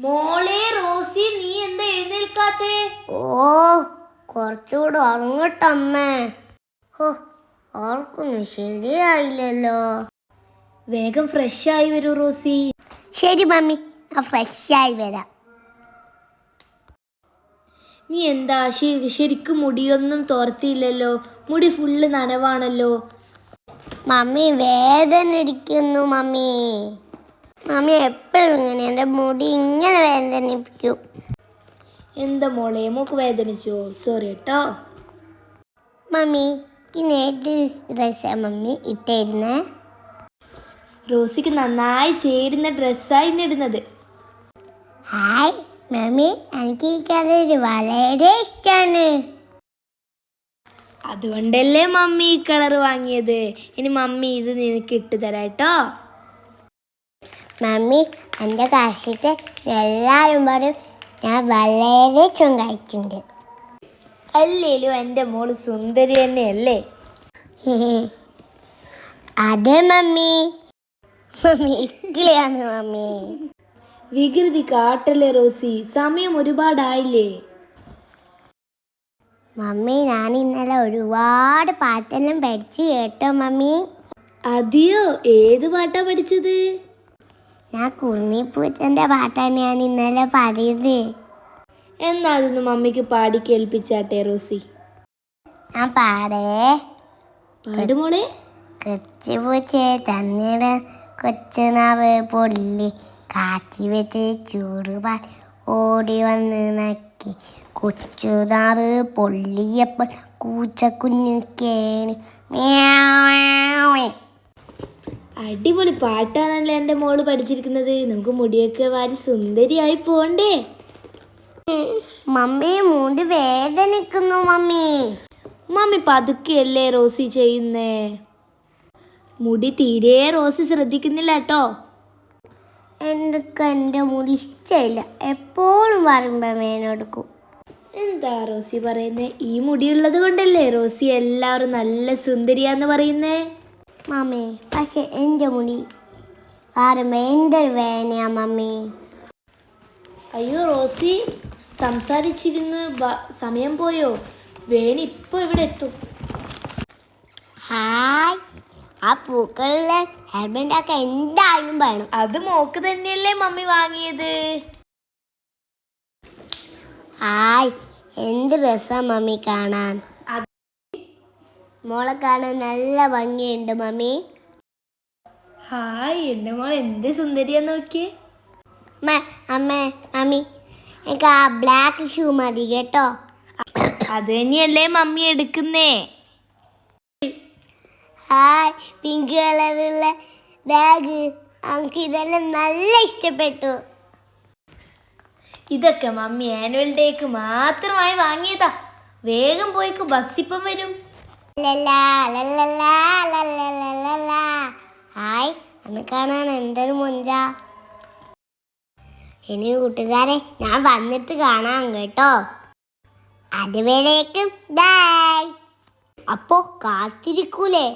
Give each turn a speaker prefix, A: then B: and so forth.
A: മോളെ റോസി, നീ എന്താ എഴുന്നേൽക്കാത്തേ?
B: ഓ, കുറച്ചുകൂടെ ഉറങ്ങട്ടമ്മേ. ഓർക്കൊന്നും ശരിയായില്ലല്ലോ.
A: വേഗം ഫ്രഷ് ആയി വരൂ റോസി.
B: ശരി മമ്മി, ഞാൻ ഫ്രഷായി വരാം.
A: നീ എന്താ ശരിക്കും മുടിയൊന്നും തോർത്തിയില്ലല്ലോ, മുടി ഫുള്ള് നനവാണല്ലോ.
B: മമ്മി വേദന ഇടിക്കുന്നു. മമ്മി എപ്പോഴും ഇങ്ങനെ എൻ്റെ മുടി ഇങ്ങനെ വേദനിപ്പിക്കും.
A: എന്താ മോളെ, മൂക്ക് വേദനിച്ചോ? സോറി കേട്ടോ.
B: മമ്മി, ഇന്ന് ഏത് ഡ്രസ്സാണ് മമ്മി ഇട്ടിരുന്നേ?
A: റോസിക്ക് നന്നായി ചേരുന്ന ഡ്രസ്സായി ഇടുന്നത്.
B: ഹായ് മമ്മി, എനിക്ക് ഈ കളർ വളരെ ഇഷ്ടമാണ്.
A: അതുകൊണ്ടല്ലേ മമ്മി ഈ കളർ വാങ്ങിയത്. ഇനി മമ്മി ഇത് നിനക്ക് ഇട്ട് തരാം കേട്ടോ.
B: മമ്മി, എൻ്റെ കാശത്ത് എല്ലാവരും പറയും ഞാൻ വളരെ ചുങ്കായിട്ടുണ്ട്.
A: അല്ലേലും എൻ്റെ മോള് സുന്ദരി തന്നെയല്ലേ?
B: അതെ മമ്മി. ഇക്കിളിയാണ് മമ്മി.
A: വികൃതി കാട്ടല്ലേ റോസി, സമയം ഒരുപാടായില്ലേ?
B: മമ്മി, ഞാൻ ഇന്നലെ ഒരുപാട് പാട്ടെല്ലാം പഠിച്ചു കേട്ടോ മമ്മി.
A: അതെയോ? ഏത് പാട്ടാ പഠിച്ചത്?
B: ഞാൻ കുറുമിപ്പൂച്ചൻ്റെ പാട്ടാണ് ഞാൻ ഇന്നലെ പാടിയത്.
A: എന്നാ അതൊന്ന് മമ്മിക്ക് പാടി കേൾപ്പിച്ചാട്ടെ റോസി.
B: ഞാൻ
A: പാട് മോളെ.
B: കൊച്ചു പൂച്ചേ തന്നിട കൊച്ചു നാവ് പൊള്ളി കാച്ചി വെച്ച് ചൂടുപാൽ ഓടി വന്ന് നക്കി കൊച്ചു നാവ് പൊള്ളിയപ്പോൾ കൂച്ചക്കുഞ്ഞു കേണി.
A: അടിപൊളി പാട്ടാണല്ലോ എൻ്റെ മോള് പഠിച്ചിരിക്കുന്നത്. നമുക്ക് മുടിയൊക്കെ വാരി സുന്ദരിയായി പോണ്ടേ?
B: മമ്മി, മുടി വേദനിക്കുന്നു മമ്മി.
A: മമ്മി പതുക്കെയല്ലേ റോസി ചെയ്യുന്നേ. മുടി തീരെ റോസി ശ്രദ്ധിക്കുന്നില്ല കേട്ടോ.
B: എനിക്ക് എൻ്റെ മുടി ഇഷ്ടമില്ല, എപ്പോഴും പറയുമ്പോൾ വേനെടുക്കും.
A: എന്താ റോസി പറയുന്നേ? ഈ മുടിയുള്ളത് കൊണ്ടല്ലേ റോസി എല്ലാവരും നല്ല സുന്ദരിയാന്ന് പറയുന്നേ.
B: മമ്മി, പക്ഷെ എൻ്റെ മുടി പറയുമ്പോൾ എന്തൊരു വേനയാ മമ്മി.
A: അയ്യോ റോസി, സംസാരിച്ചിരുന്ന് സമയം പോയോ? വേണി ഇപ്പൊ ഇവിടെ എത്തും.
B: ഹായ്, ആ പൂക്കളിലെ ഹെയർബാൻഡൊക്കെ എന്തായാലും വേണം.
A: അത് മോക്ക് തന്നെയല്ലേ മമ്മി വാങ്ങിയത്.
B: ഹായ്, എന്ത് രസാ മമ്മി കാണാൻ. മോളെ കാണാൻ നല്ല ഭംഗിയുണ്ട് മമ്മി.
A: ഹായ്, എൻ്റെ മോൾ എന്ത് സുന്ദരിയാ നോക്കിയേ.
B: അമ്മേ മമ്മി, എനിക്ക് ആ ബ്ലാക്ക് ഷൂ മതി കേട്ടോ.
A: അത് തന്നെയല്ലേ മമ്മി എടുക്കുന്നേ.
B: ഹായ്, പിങ്ക് കളറുള്ള ബാഗ്, എനിക്ക് ഇതെല്ലാം നല്ല ഇഷ്ടപ്പെട്ടു.
A: ഇതൊക്കെ മമ്മി ആനുവൽ ഡേക്ക് മാത്രമായി വാങ്ങിയതാ. വേഗം പോയിക്ക്, ബസ് ഇപ്പം വരും.
B: ഹായ്, അന്ന് കാണാൻ എന്തൊരു മൊഞ്ച. ഇനി കൂട്ടുകാരെ, ഞാൻ വന്നിട്ട് കാണാം കേട്ടോ. അതുവരേക്കും ബൈ. അപ്പോ കാത്തിരിക്കൂലേ?